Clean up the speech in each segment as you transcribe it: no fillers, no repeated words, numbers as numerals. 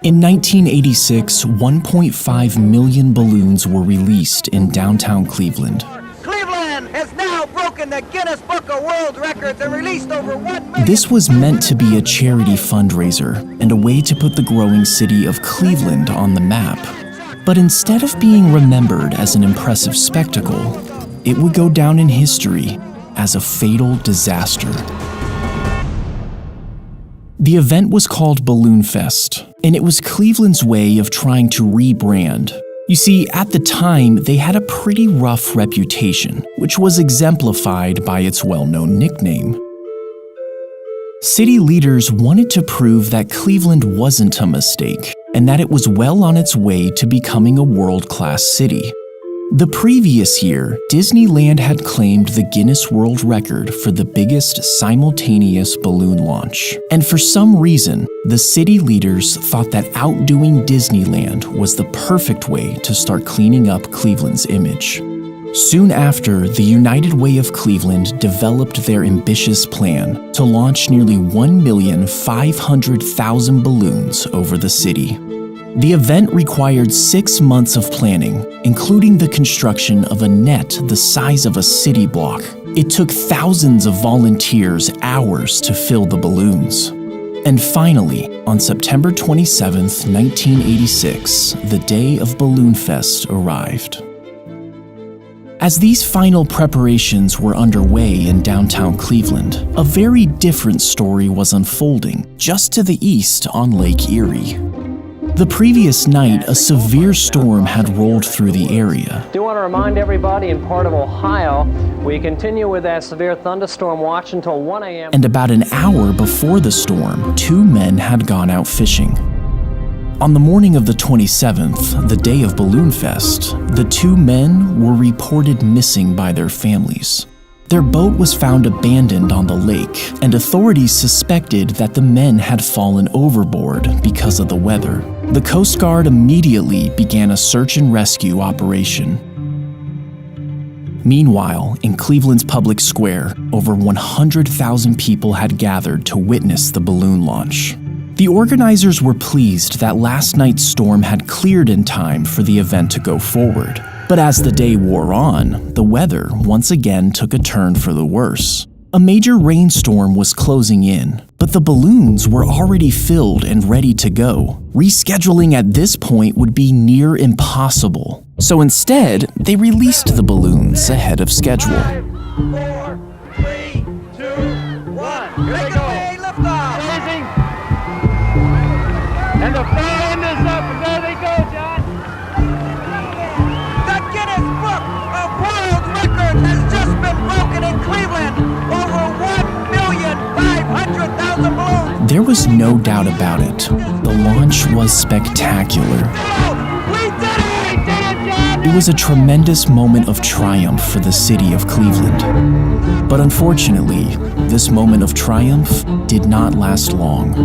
In 1986, 1.5 million balloons were released in downtown Cleveland. Cleveland has now broken the Guinness Book of World Records and released over 1 million. This was meant to be a charity fundraiser and a way to put the growing city of Cleveland on the map. But instead of being remembered as an impressive spectacle, it would go down in history as a fatal disaster. The event was called Balloonfest, and it was Cleveland's way of trying to rebrand. You see, at the time, they had a pretty rough reputation, which was exemplified by its well-known nickname. City leaders wanted to prove that Cleveland wasn't a mistake, and that it was well on its way to becoming a world-class city. The previous year, Disneyland had claimed the Guinness World Record for the biggest simultaneous balloon launch. And for some reason, the city leaders thought that outdoing Disneyland was the perfect way to start cleaning up Cleveland's image. Soon after, the United Way of Cleveland developed their ambitious plan to launch nearly 1,500,000 balloons over the city. The event required 6 months of planning, including the construction of a net the size of a city block. It took thousands of volunteers hours to fill the balloons. And finally, on September 27, 1986, the day of Balloonfest arrived. As these final preparations were underway in downtown Cleveland, a very different story was unfolding just to the east on Lake Erie. The previous night, a severe storm had rolled through the area. I do want to remind everybody in part of Ohio, we continue with that severe thunderstorm watch until 1 a.m. And about an hour before the storm, 2 men had gone out fishing. On the morning of the 27th, the day of Balloonfest, the 2 men were reported missing by their families. Their boat was found abandoned on the lake, and authorities suspected that the men had fallen overboard because of the weather. The Coast Guard immediately began a search and rescue operation. Meanwhile, in Cleveland's public square, over 100,000 people had gathered to witness the balloon launch. The organizers were pleased that last night's storm had cleared in time for the event to go forward. But as the day wore on, the weather once again took a turn for the worse. A major rainstorm was closing in, but the balloons were already filled and ready to go. Rescheduling at this point would be near impossible. So instead, they released the balloons ahead of schedule. 5, 4, 3, 2, 1. Here we go. Lift off. Amazing. And the fan is up, and there they go, John. The Guinness Book of World Records has just been broken in Cleveland. Over 1,500,000 balloons. There was no doubt about it. The launch was spectacular. We did it! It was a tremendous moment of triumph for the city of Cleveland. But unfortunately, this moment of triumph did not last long.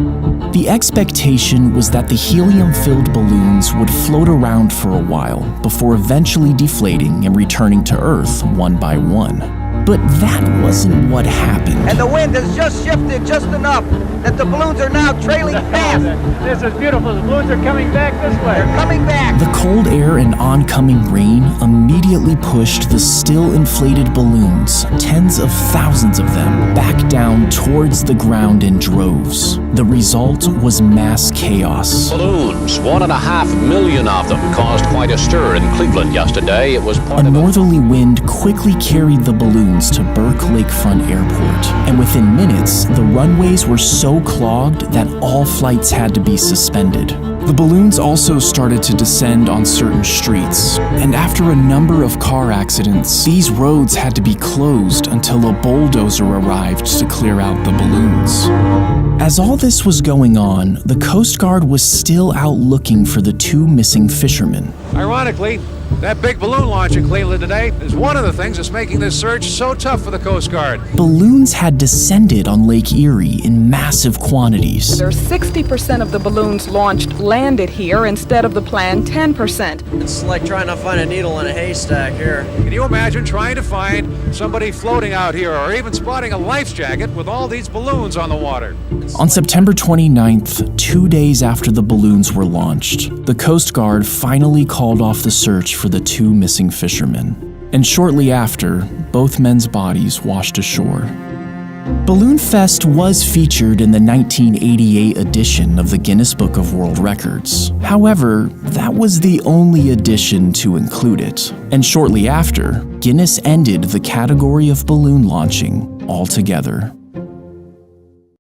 The expectation was that the helium-filled balloons would float around for a while before eventually deflating and returning to Earth one by one. But that wasn't what happened. And the wind has just shifted just enough that the balloons are now trailing fast. This is beautiful. The balloons are coming back this way. They're coming back. The cold air and oncoming rain immediately pushed the still inflated balloons, tens of thousands of them, back down towards the ground in droves. The result was mass chaos. Balloons, 1.5 million of them, caused quite a stir in Cleveland yesterday. It was A part of northerly wind quickly carried the balloons to Burke Lakefront Airport, and within minutes, the runways were so clogged that all flights had to be suspended. The balloons also started to descend on certain streets, and after a number of car accidents, these roads had to be closed until a bulldozer arrived to clear out the balloons. As all this was going on, the Coast Guard was still out looking for the 2 missing fishermen. Ironically, That big balloon launch in Cleveland today is one of the things that's making this search so tough for the Coast Guard. Balloons had descended on Lake Erie in massive quantities. There's 60% of the balloons launched landed here instead of the planned 10%. It's like trying to find a needle in a haystack here. Can you imagine trying to find somebody floating out here or even spotting a life jacket with all these balloons on the water? On September 29th, 2 days after the balloons were launched, the Coast Guard finally called off the search for the 2 missing fishermen. And shortly after, both men's bodies washed ashore. Balloonfest was featured in the 1988 edition of the Guinness Book of World Records. However, that was the only edition to include it. And shortly after, Guinness ended the category of balloon launching altogether.